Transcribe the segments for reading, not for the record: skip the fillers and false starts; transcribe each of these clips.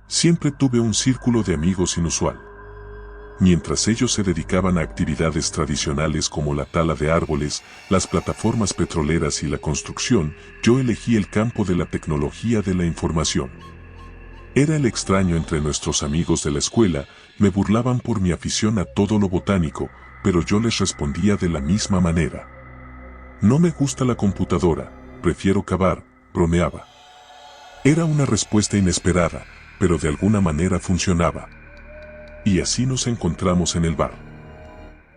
Siempre tuve un círculo de amigos inusual. Mientras ellos se dedicaban a actividades tradicionales como la tala de árboles, las plataformas petroleras y la construcción, yo elegí el campo de la tecnología de la información. Era el extraño entre nuestros amigos de la escuela, me burlaban por mi afición a todo lo botánico, pero yo les respondía de la misma manera. No me gusta la computadora, prefiero cavar, bromeaba. Era una respuesta inesperada, pero de alguna manera funcionaba. Y así nos encontramos en el bar.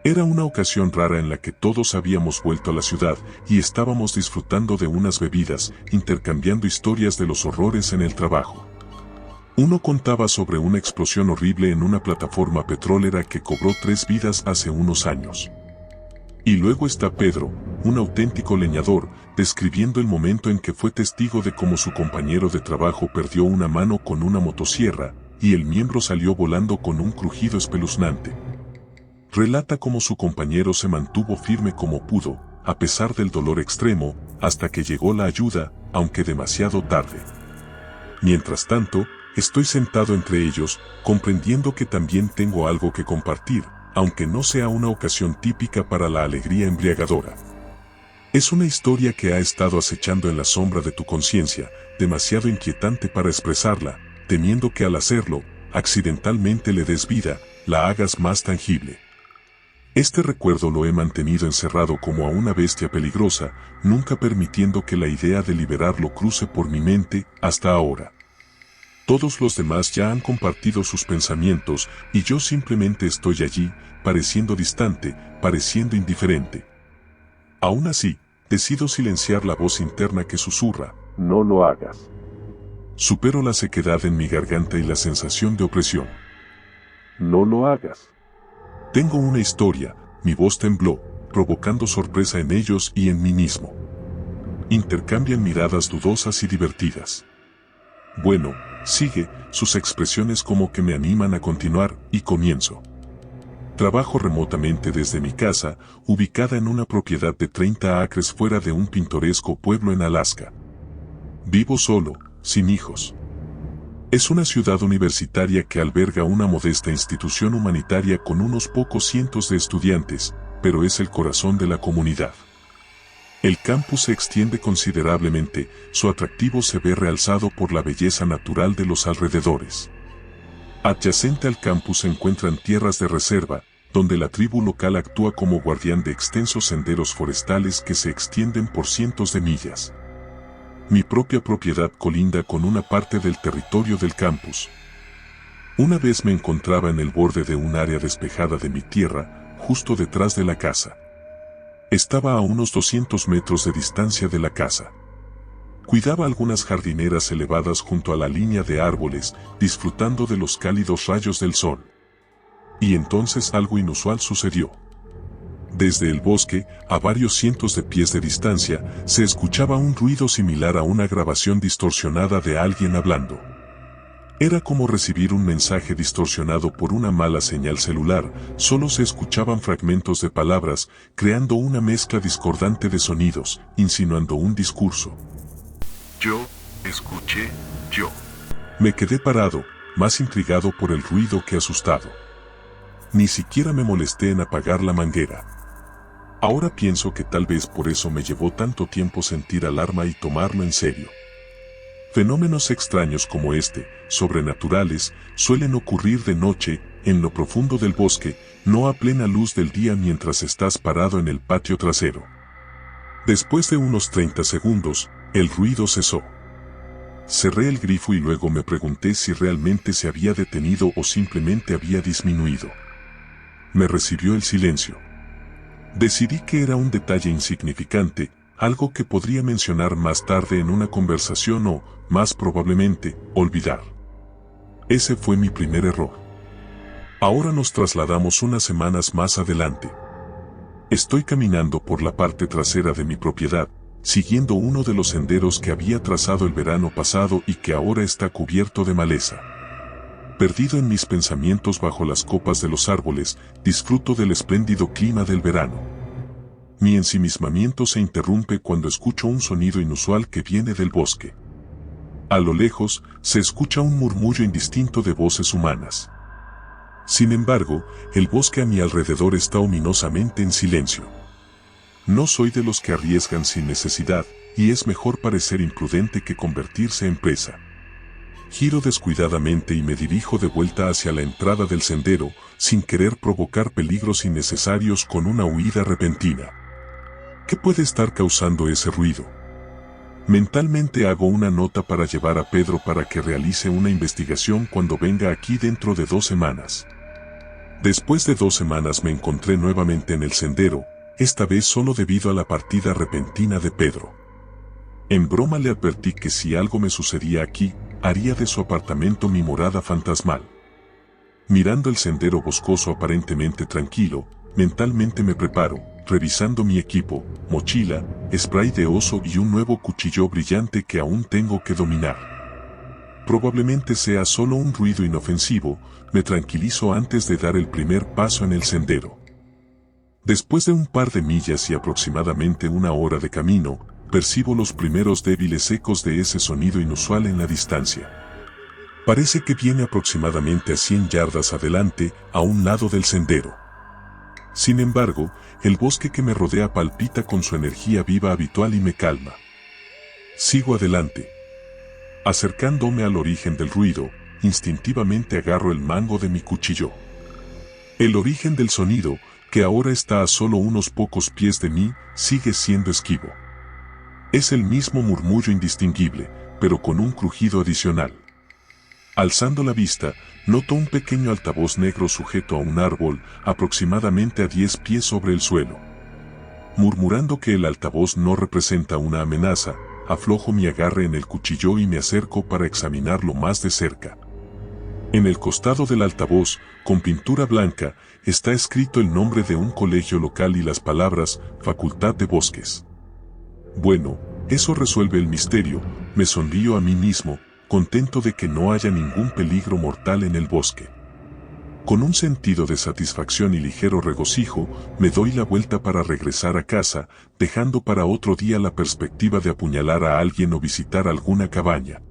Era una ocasión rara en la que todos habíamos vuelto a la ciudad y estábamos disfrutando de unas bebidas, intercambiando historias de los horrores en el trabajo. Uno contaba sobre una explosión horrible en una plataforma petrolera que cobró 3 vidas hace unos años. Y luego está Pedro, un auténtico leñador, describiendo el momento en que fue testigo de cómo su compañero de trabajo perdió una mano con una motosierra, y el miembro salió volando con un crujido espeluznante. Relata cómo su compañero se mantuvo firme como pudo, a pesar del dolor extremo, hasta que llegó la ayuda, aunque demasiado tarde. Mientras tanto, estoy sentado entre ellos, comprendiendo que también tengo algo que compartir, aunque no sea una ocasión típica para la alegría embriagadora. Es una historia que ha estado acechando en la sombra de tu conciencia, demasiado inquietante para expresarla, temiendo que al hacerlo, accidentalmente le des vida, la hagas más tangible. Este recuerdo lo he mantenido encerrado como a una bestia peligrosa, nunca permitiendo que la idea de liberarlo cruce por mi mente hasta ahora. Todos los demás ya han compartido sus pensamientos y yo simplemente estoy allí, pareciendo distante, pareciendo indiferente. Aún así, decido silenciar la voz interna que susurra, no lo hagas. Supero la sequedad en mi garganta y la sensación de opresión. No lo hagas. Tengo una historia, mi voz tembló, provocando sorpresa en ellos y en mí mismo. Intercambian miradas dudosas y divertidas. Bueno, sigue, sus expresiones como que me animan a continuar, y comienzo. Trabajo remotamente desde mi casa, ubicada en una propiedad de 30 acres fuera de un pintoresco pueblo en Alaska. Vivo solo, sin hijos. Es una ciudad universitaria que alberga una modesta institución humanitaria con unos pocos cientos de estudiantes, pero es el corazón de la comunidad. El campus se extiende considerablemente, su atractivo se ve realzado por la belleza natural de los alrededores. Adyacente al campus se encuentran tierras de reserva, donde la tribu local actúa como guardián de extensos senderos forestales que se extienden por cientos de millas. Mi propia propiedad colinda con una parte del territorio del campus. Una vez me encontraba en el borde de un área despejada de mi tierra, justo detrás de la casa. Estaba a unos 200 metros de distancia de la casa. Cuidaba algunas jardineras elevadas junto a la línea de árboles, disfrutando de los cálidos rayos del sol. Y entonces algo inusual sucedió. Desde el bosque, a varios cientos de pies de distancia, se escuchaba un ruido similar a una grabación distorsionada de alguien hablando. Era como recibir un mensaje distorsionado por una mala señal celular, solo se escuchaban fragmentos de palabras, creando una mezcla discordante de sonidos, insinuando un discurso. Yo, escuché, yo. Me quedé parado, más intrigado por el ruido que asustado. Ni siquiera me molesté en apagar la manguera. Ahora pienso que tal vez por eso me llevó tanto tiempo sentir alarma y tomarlo en serio. Fenómenos extraños como este, sobrenaturales, suelen ocurrir de noche, en lo profundo del bosque, no a plena luz del día mientras estás parado en el patio trasero. Después de unos 30 segundos, el ruido cesó. Cerré el grifo y luego me pregunté si realmente se había detenido o simplemente había disminuido. Me recibió el silencio. Decidí que era un detalle insignificante, algo que podría mencionar más tarde en una conversación o, más probablemente, olvidar. Ese fue mi primer error. Ahora nos trasladamos unas semanas más adelante. Estoy caminando por la parte trasera de mi propiedad, siguiendo uno de los senderos que había trazado el verano pasado y que ahora está cubierto de maleza. Perdido en mis pensamientos bajo las copas de los árboles, disfruto del espléndido clima del verano. Mi ensimismamiento se interrumpe cuando escucho un sonido inusual que viene del bosque. A lo lejos, se escucha un murmullo indistinto de voces humanas. Sin embargo, el bosque a mi alrededor está ominosamente en silencio. No soy de los que arriesgan sin necesidad, y es mejor parecer imprudente que convertirse en presa. Giro descuidadamente y me dirijo de vuelta hacia la entrada del sendero, sin querer provocar peligros innecesarios con una huida repentina. ¿Qué puede estar causando ese ruido? Mentalmente hago una nota para llevar a Pedro para que realice una investigación cuando venga aquí dentro de 2 semanas. Después de 2 semanas me encontré nuevamente en el sendero, esta vez solo debido a la partida repentina de Pedro. En broma le advertí que si algo me sucedía aquí, haría de su apartamento mi morada fantasmal. Mirando el sendero boscoso aparentemente tranquilo, mentalmente me preparo, revisando mi equipo, mochila, spray de oso y un nuevo cuchillo brillante que aún tengo que dominar. Probablemente sea solo un ruido inofensivo, me tranquilizo antes de dar el primer paso en el sendero. Después de un par de millas y aproximadamente 1 hora de camino, percibo los primeros débiles ecos de ese sonido inusual en la distancia. Parece que viene aproximadamente a 100 yardas adelante, a un lado del sendero. Sin embargo, el bosque que me rodea palpita con su energía viva habitual y me calma. Sigo adelante. Acercándome al origen del ruido, instintivamente agarro el mango de mi cuchillo. El origen del sonido, que ahora está a solo unos pocos pies de mí, sigue siendo esquivo. Es el mismo murmullo indistinguible, pero con un crujido adicional. Alzando la vista, noto un pequeño altavoz negro sujeto a un árbol, aproximadamente a 10 pies sobre el suelo. Murmurando que el altavoz no representa una amenaza, aflojo mi agarre en el cuchillo y me acerco para examinarlo más de cerca. En el costado del altavoz, con pintura blanca, está escrito el nombre de un colegio local y las palabras Facultad de Bosques. Bueno, eso resuelve el misterio, me sonrío a mí mismo, contento de que no haya ningún peligro mortal en el bosque. Con un sentido de satisfacción y ligero regocijo, me doy la vuelta para regresar a casa, dejando para otro día la perspectiva de apuñalar a alguien o visitar alguna cabaña.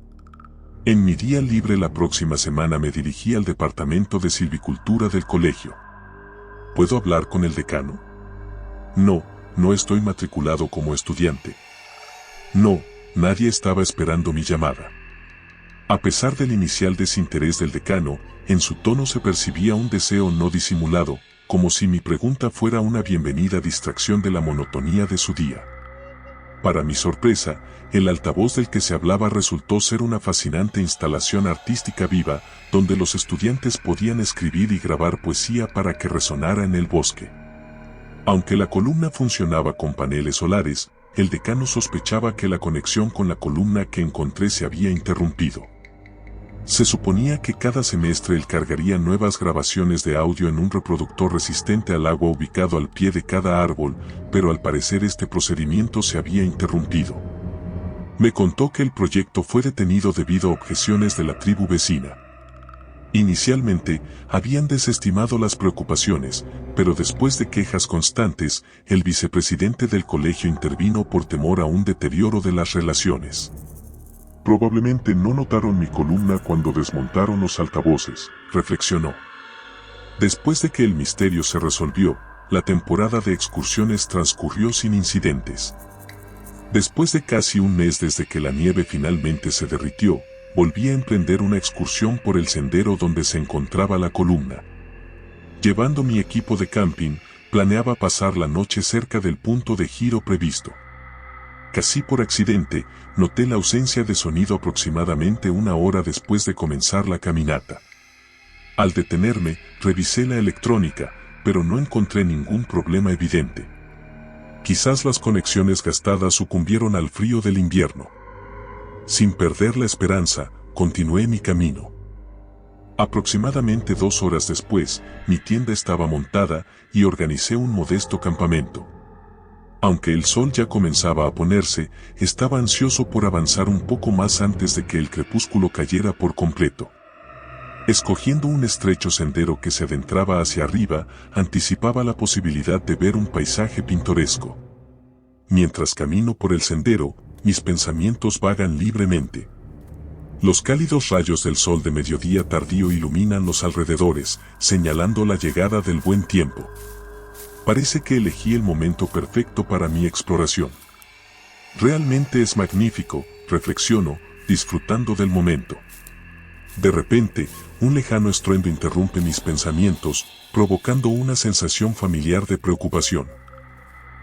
En mi día libre la próxima semana me dirigí al departamento de silvicultura del colegio. ¿Puedo hablar con el decano? No estoy matriculado como estudiante. No, nadie estaba esperando mi llamada. A pesar del inicial desinterés del decano, en su tono se percibía un deseo no disimulado, como si mi pregunta fuera una bienvenida distracción de la monotonía de su día. Para mi sorpresa, el altavoz del que se hablaba resultó ser una fascinante instalación artística viva, donde los estudiantes podían escribir y grabar poesía para que resonara en el bosque. Aunque la columna funcionaba con paneles solares, el decano sospechaba que la conexión con la columna que encontré se había interrumpido. Se suponía que cada semestre él cargaría nuevas grabaciones de audio en un reproductor resistente al agua ubicado al pie de cada árbol, pero al parecer este procedimiento se había interrumpido. Me contó que el proyecto fue detenido debido a objeciones de la tribu vecina. Inicialmente, habían desestimado las preocupaciones, pero después de quejas constantes, el vicepresidente del colegio intervino por temor a un deterioro de las relaciones. Probablemente no notaron mi columna cuando desmontaron los altavoces, reflexionó. Después de que el misterio se resolvió, la temporada de excursiones transcurrió sin incidentes. Después de casi un mes desde que la nieve finalmente se derritió, volví a emprender una excursión por el sendero donde se encontraba la columna. Llevando mi equipo de camping, planeaba pasar la noche cerca del punto de giro previsto. Casi por accidente, noté la ausencia de sonido aproximadamente 1 hora después de comenzar la caminata. Al detenerme, revisé la electrónica, pero no encontré ningún problema evidente. Quizás las conexiones gastadas sucumbieron al frío del invierno. Sin perder la esperanza, continué mi camino. Aproximadamente 2 horas después, mi tienda estaba montada y organicé un modesto campamento. Aunque el sol ya comenzaba a ponerse, estaba ansioso por avanzar un poco más antes de que el crepúsculo cayera por completo. Escogiendo un estrecho sendero que se adentraba hacia arriba, anticipaba la posibilidad de ver un paisaje pintoresco. Mientras camino por el sendero, mis pensamientos vagan libremente. Los cálidos rayos del sol de mediodía tardío iluminan los alrededores, señalando la llegada del buen tiempo. Parece que elegí el momento perfecto para mi exploración. Realmente es magnífico, reflexiono, disfrutando del momento. De repente, un lejano estruendo interrumpe mis pensamientos, provocando una sensación familiar de preocupación.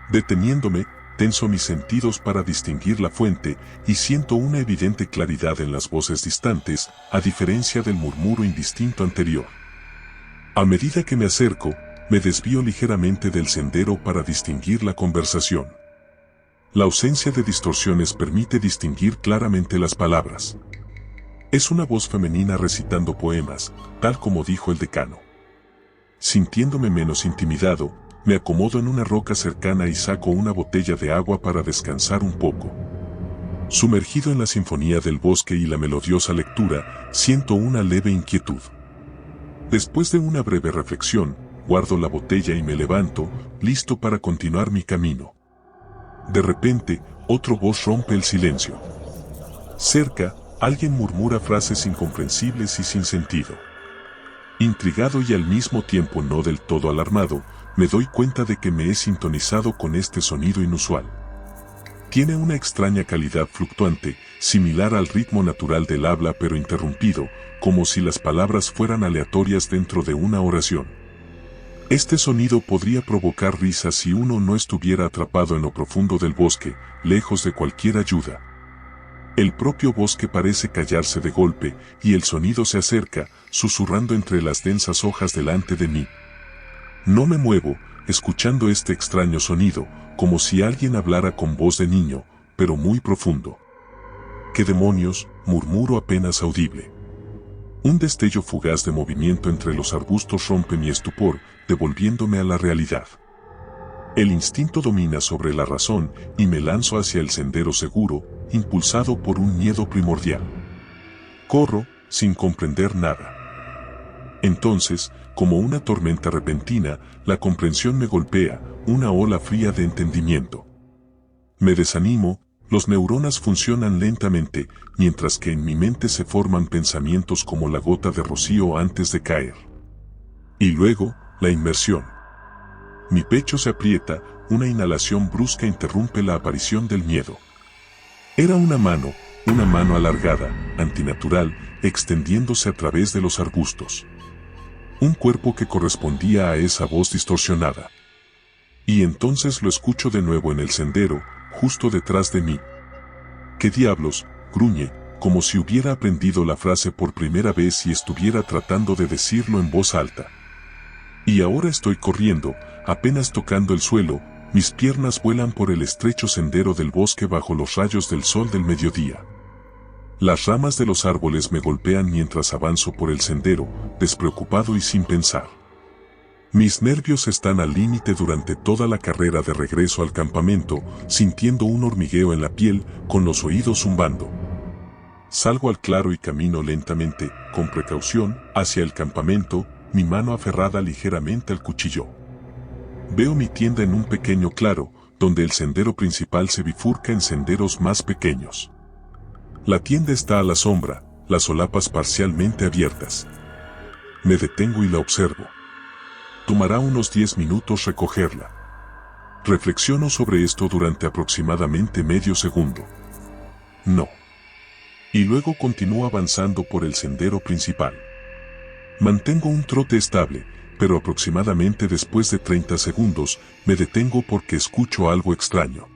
Deteniéndome, tenso mis sentidos para distinguir la fuente y siento una evidente claridad en las voces distantes, a diferencia del murmuro indistinto anterior. A medida que me acerco, me desvío ligeramente del sendero para distinguir la conversación. La ausencia de distorsiones permite distinguir claramente las palabras. Es una voz femenina recitando poemas, tal como dijo el decano. Sintiéndome menos intimidado, me acomodo en una roca cercana y saco una botella de agua para descansar un poco. Sumergido en la sinfonía del bosque y la melodiosa lectura, siento una leve inquietud. Después de una breve reflexión, guardo la botella y me levanto, listo para continuar mi camino. De repente, otra voz rompe el silencio. Cerca, alguien murmura frases incomprensibles y sin sentido. Intrigado y al mismo tiempo no del todo alarmado, me doy cuenta de que me he sintonizado con este sonido inusual. Tiene una extraña calidad fluctuante, similar al ritmo natural del habla pero interrumpido, como si las palabras fueran aleatorias dentro de una oración. Este sonido podría provocar risas si uno no estuviera atrapado en lo profundo del bosque, lejos de cualquier ayuda. El propio bosque parece callarse de golpe, y el sonido se acerca, susurrando entre las densas hojas delante de mí. No me muevo, escuchando este extraño sonido, como si alguien hablara con voz de niño, pero muy profundo. ¿Qué demonios?, murmuro apenas audible. Un destello fugaz de movimiento entre los arbustos rompe mi estupor, devolviéndome a la realidad. El instinto domina sobre la razón y me lanzo hacia el sendero seguro, impulsado por un miedo primordial. Corro, sin comprender nada. Entonces, como una tormenta repentina, la comprensión me golpea, una ola fría de entendimiento. Me desanimo, los neuronas funcionan lentamente, mientras que en mi mente se forman pensamientos como la gota de rocío antes de caer. Y luego, la inmersión. Mi pecho se aprieta, una inhalación brusca interrumpe la aparición del miedo. Era una mano alargada, antinatural, extendiéndose a través de los arbustos. Un cuerpo que correspondía a esa voz distorsionada. Y entonces lo escucho de nuevo en el sendero, justo detrás de mí. ¿Qué diablos?, gruñe, como si hubiera aprendido la frase por primera vez y estuviera tratando de decirlo en voz alta. Y ahora estoy corriendo, apenas tocando el suelo, mis piernas vuelan por el estrecho sendero del bosque bajo los rayos del sol del mediodía. Las ramas de los árboles me golpean mientras avanzo por el sendero, despreocupado y sin pensar. Mis nervios están al límite durante toda la carrera de regreso al campamento, sintiendo un hormigueo en la piel, con los oídos zumbando. Salgo al claro y camino lentamente, con precaución, hacia el campamento, mi mano aferrada ligeramente al cuchillo. Veo mi tienda en un pequeño claro, donde el sendero principal se bifurca en senderos más pequeños. La tienda está a la sombra, las solapas parcialmente abiertas. Me detengo y la observo. Tomará unos 10 minutos recogerla. Reflexiono sobre esto durante aproximadamente medio segundo. No. Y luego continúo avanzando por el sendero principal. Mantengo un trote estable, pero aproximadamente después de 30 segundos, me detengo porque escucho algo extraño.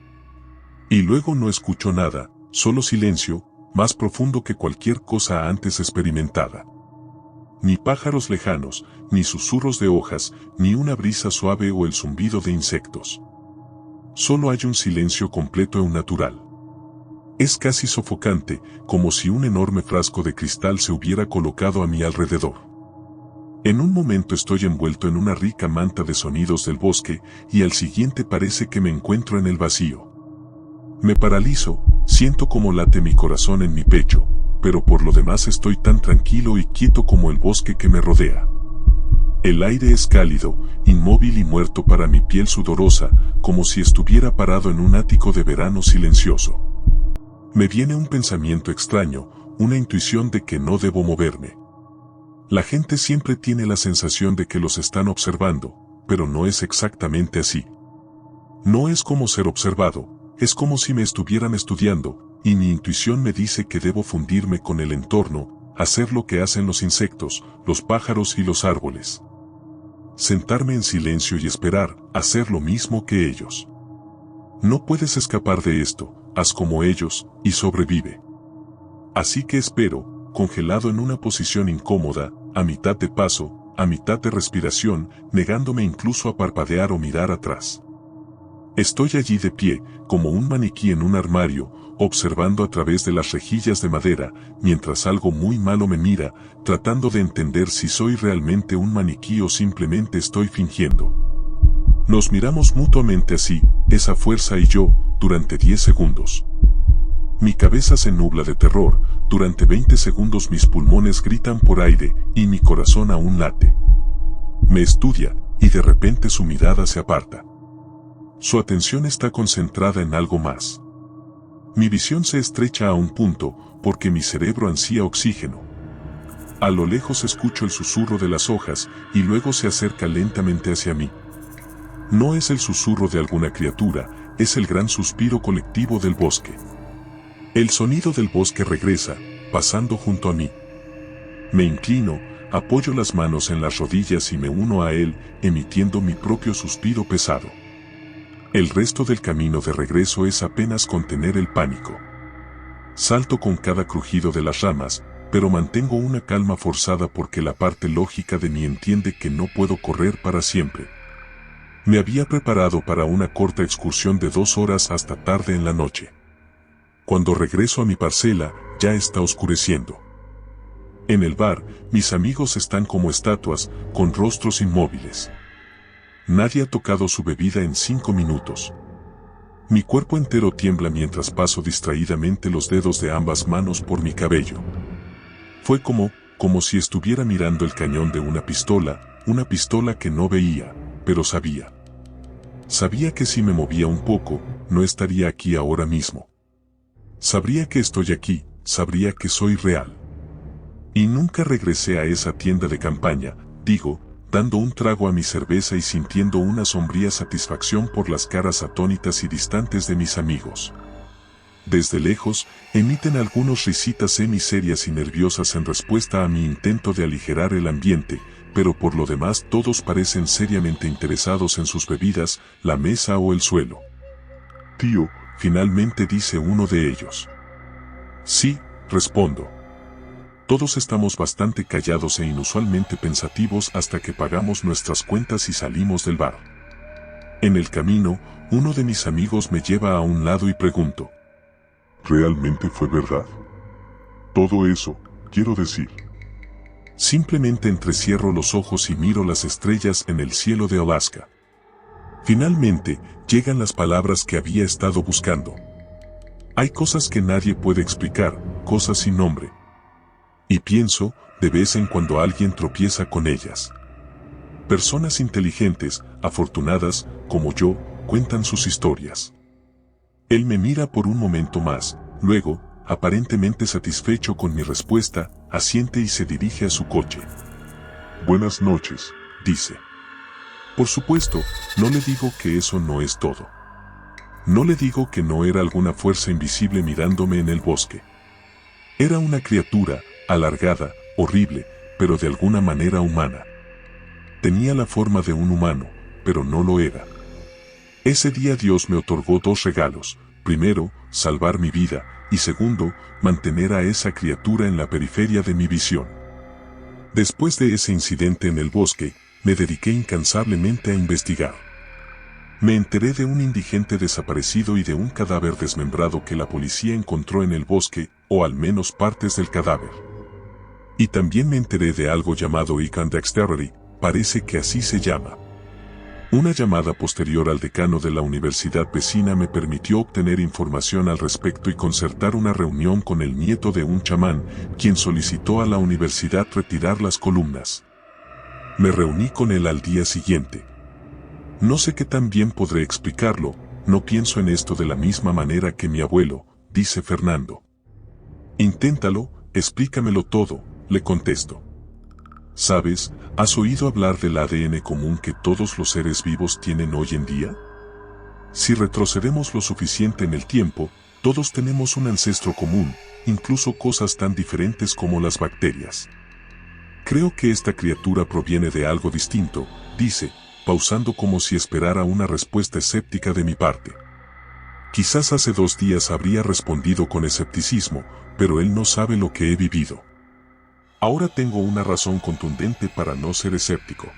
Y luego no escucho nada, solo silencio, más profundo que cualquier cosa antes experimentada. Ni pájaros lejanos, ni susurros de hojas, ni una brisa suave o el zumbido de insectos. Solo hay un silencio completo e natural. Es casi sofocante, como si un enorme frasco de cristal se hubiera colocado a mi alrededor. En un momento estoy envuelto en una rica manta de sonidos del bosque, y al siguiente parece que me encuentro en el vacío. Me paralizo, siento como late mi corazón en mi pecho, pero por lo demás estoy tan tranquilo y quieto como el bosque que me rodea. El aire es cálido, inmóvil y muerto para mi piel sudorosa, como si estuviera parado en un ático de verano silencioso. Me viene un pensamiento extraño, una intuición de que no debo moverme. La gente siempre tiene la sensación de que los están observando, pero no es exactamente así. No es como ser observado, es como si me estuvieran estudiando, y mi intuición me dice que debo fundirme con el entorno, hacer lo que hacen los insectos, los pájaros y los árboles. Sentarme en silencio y esperar, hacer lo mismo que ellos. No puedes escapar de esto, haz como ellos, y sobrevive. Así que espero, congelado en una posición incómoda, a mitad de paso, a mitad de respiración, negándome incluso a parpadear o mirar atrás. Estoy allí de pie, como un maniquí en un armario, observando a través de las rejillas de madera, mientras algo muy malo me mira, tratando de entender si soy realmente un maniquí o simplemente estoy fingiendo. Nos miramos mutuamente así, esa fuerza y yo, durante 10 segundos. Mi cabeza se nubla de terror, durante 20 segundos mis pulmones gritan por aire, y mi corazón aún late. Me estudia, y de repente su mirada se aparta. Su atención está concentrada en algo más. Mi visión se estrecha a un punto, porque mi cerebro ansía oxígeno. A lo lejos escucho el susurro de las hojas, y luego se acerca lentamente hacia mí. No es el susurro de alguna criatura, es el gran suspiro colectivo del bosque. El sonido del bosque regresa, pasando junto a mí. Me inclino, apoyo las manos en las rodillas y me uno a él, emitiendo mi propio suspiro pesado. El resto del camino de regreso es apenas contener el pánico. Salto con cada crujido de las ramas, pero mantengo una calma forzada porque la parte lógica de mí entiende que no puedo correr para siempre. Me había preparado para una corta excursión de 2 horas hasta tarde en la noche. Cuando regreso a mi parcela, ya está oscureciendo. En el bar, mis amigos están como estatuas, con rostros inmóviles. Nadie ha tocado su bebida en 5 minutos. Mi cuerpo entero tiembla mientras paso distraídamente los dedos de ambas manos por mi cabello. Fue como si estuviera mirando el cañón de una pistola que no veía, pero sabía. Sabía que si me movía un poco, no estaría aquí ahora mismo. Sabría que estoy aquí, sabría que soy real. Y nunca regresé a esa tienda de campaña, digo, dando un trago a mi cerveza y sintiendo una sombría satisfacción por las caras atónitas y distantes de mis amigos. Desde lejos, emiten algunos risitas semiserias y nerviosas en respuesta a mi intento de aligerar el ambiente, pero por lo demás todos parecen seriamente interesados en sus bebidas, la mesa o el suelo. Tío, finalmente dice uno de ellos. Sí, respondo. Todos estamos bastante callados e inusualmente pensativos hasta que pagamos nuestras cuentas y salimos del bar. En el camino, uno de mis amigos me lleva a un lado y pregunto. ¿Realmente fue verdad? Todo eso, quiero decir. Simplemente entrecierro los ojos y miro las estrellas en el cielo de Alaska. Finalmente, llegan las palabras que había estado buscando. Hay cosas que nadie puede explicar, cosas sin nombre. Y pienso, de vez en cuando alguien tropieza con ellas. Personas inteligentes, afortunadas, como yo, cuentan sus historias. Él me mira por un momento más, luego, aparentemente satisfecho con mi respuesta, asiente y se dirige a su coche. Buenas noches, dice. Por supuesto, no le digo que eso no es todo. No le digo que no era alguna fuerza invisible mirándome en el bosque. Era una criatura, alargada, horrible, pero de alguna manera humana. Tenía la forma de un humano, pero no lo era. Ese día Dios me otorgó 2 regalos, primero, salvar mi vida, y segundo, mantener a esa criatura en la periferia de mi visión. Después de ese incidente en el bosque, me dediqué incansablemente a investigar. Me enteré de un indigente desaparecido y de un cadáver desmembrado que la policía encontró en el bosque, o al menos partes del cadáver. Y también me enteré de algo llamado Icahn Dexterity, parece que así se llama. Una llamada posterior al decano de la universidad vecina me permitió obtener información al respecto y concertar una reunión con el nieto de un chamán, quien solicitó a la universidad retirar las columnas. Me reuní con él al día siguiente. No sé qué tan bien podré explicarlo, no pienso en esto de la misma manera que mi abuelo, dice Fernando. Inténtalo, explícamelo todo, le contesto. ¿Sabes, has oído hablar del ADN común que todos los seres vivos tienen hoy en día? Si retrocedemos lo suficiente en el tiempo, todos tenemos un ancestro común, incluso cosas tan diferentes como las bacterias. Creo que esta criatura proviene de algo distinto, dice, pausando como si esperara una respuesta escéptica de mi parte. Quizás hace 2 días habría respondido con escepticismo, pero él no sabe lo que he vivido. Ahora tengo una razón contundente para no ser escéptico.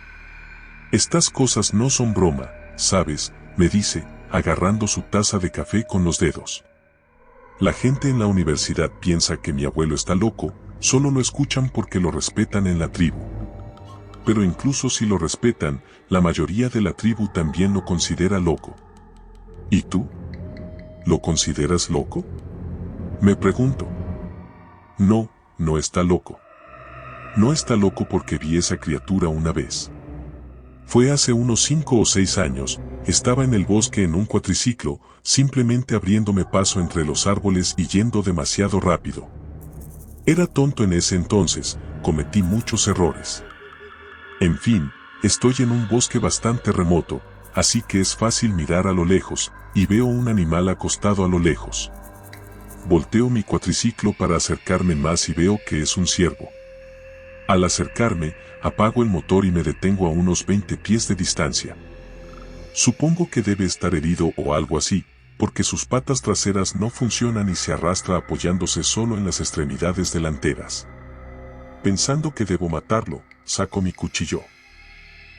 Estas cosas no son broma, ¿sabes?, me dice, agarrando su taza de café con los dedos. La gente en la universidad piensa que mi abuelo está loco, solo lo escuchan porque lo respetan en la tribu. Pero incluso si lo respetan, la mayoría de la tribu también lo considera loco. ¿Y tú? ¿Lo consideras loco? Me pregunto. No, no está loco. No está loco porque vi esa criatura una vez. Fue hace unos 5 o 6 años, estaba en el bosque en un cuatriciclo, simplemente abriéndome paso entre los árboles y yendo demasiado rápido. Era tonto en ese entonces, cometí muchos errores. En fin, estoy en un bosque bastante remoto, así que es fácil mirar a lo lejos, y veo un animal acostado a lo lejos. Volteo mi cuatriciclo para acercarme más y veo que es un ciervo. Al acercarme, apago el motor y me detengo a unos 20 pies de distancia. Supongo que debe estar herido o algo así, porque sus patas traseras no funcionan y se arrastra apoyándose solo en las extremidades delanteras. Pensando que debo matarlo, saco mi cuchillo.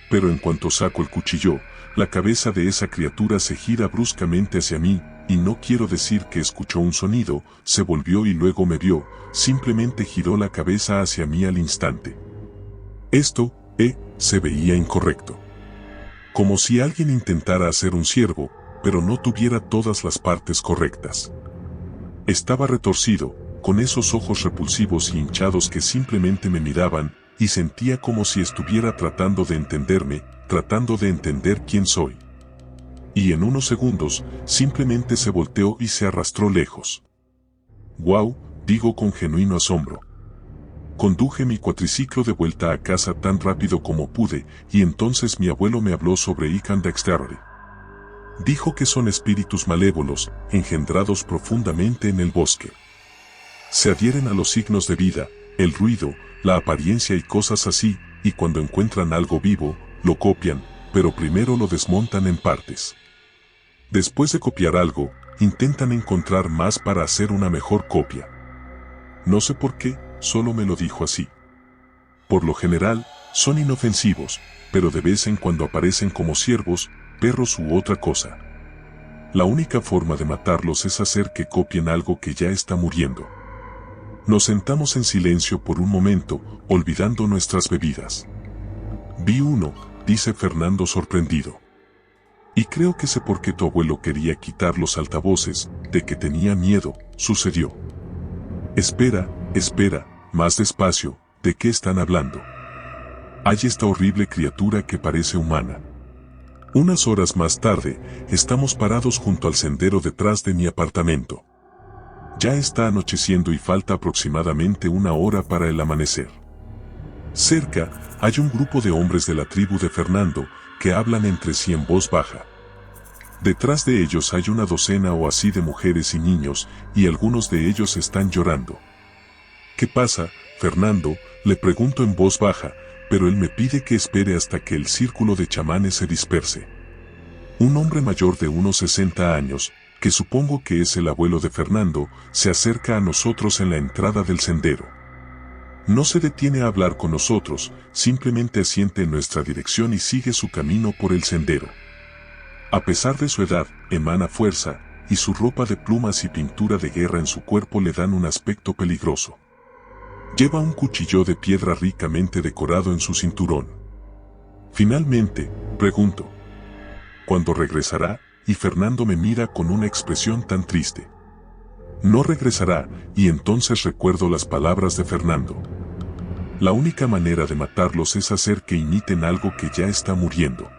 Pero en cuanto saco el cuchillo, la cabeza de esa criatura se gira bruscamente hacia mí, y no quiero decir que escuchó un sonido, se volvió y luego me vio, simplemente giró la cabeza hacia mí al instante. Esto, se veía incorrecto. Como si alguien intentara hacer un ciervo, pero no tuviera todas las partes correctas. Estaba retorcido, con esos ojos repulsivos y hinchados que simplemente me miraban, y sentía como si estuviera tratando de entenderme, tratando de entender quién soy. Y en unos segundos, simplemente se volteó y se arrastró lejos. «Guau», digo con genuino asombro. Conduje mi cuatriciclo de vuelta a casa tan rápido como pude, y entonces mi abuelo me habló sobre Ican Dexterity. Dijo que son espíritus malévolos, engendrados profundamente en el bosque. Se adhieren a los signos de vida, el ruido, la apariencia y cosas así, y cuando encuentran algo vivo, lo copian, pero primero lo desmontan en partes. Después de copiar algo, intentan encontrar más para hacer una mejor copia. No sé por qué, solo me lo dijo así. Por lo general, son inofensivos, pero de vez en cuando aparecen como ciervos, perros u otra cosa. La única forma de matarlos es hacer que copien algo que ya está muriendo. Nos sentamos en silencio por un momento, olvidando nuestras bebidas. Vi uno, dice Fernando sorprendido. Y creo que sé por qué tu abuelo quería quitar los altavoces, de que tenía miedo, sucedió. Espera, más despacio, ¿de qué están hablando? Hay esta horrible criatura que parece humana. Unas horas más tarde, estamos parados junto al sendero detrás de mi apartamento. Ya está anocheciendo y falta aproximadamente 1 hora para el amanecer. Cerca, hay un grupo de hombres de la tribu de Fernando, que hablan entre sí en voz baja. Detrás de ellos hay una docena o así de mujeres y niños, y algunos de ellos están llorando. ¿Qué pasa, Fernando?, le pregunto en voz baja, pero él me pide que espere hasta que el círculo de chamanes se disperse. Un hombre mayor de unos 60 años, que supongo que es el abuelo de Fernando, se acerca a nosotros en la entrada del sendero. No se detiene a hablar con nosotros, simplemente asiente en nuestra dirección y sigue su camino por el sendero. A pesar de su edad, emana fuerza, y su ropa de plumas y pintura de guerra en su cuerpo le dan un aspecto peligroso. Lleva un cuchillo de piedra ricamente decorado en su cinturón. Finalmente, pregunto, ¿cuándo regresará? Y Fernando me mira con una expresión tan triste. No regresará, y entonces recuerdo las palabras de Fernando. La única manera de matarlos es hacer que imiten algo que ya está muriendo.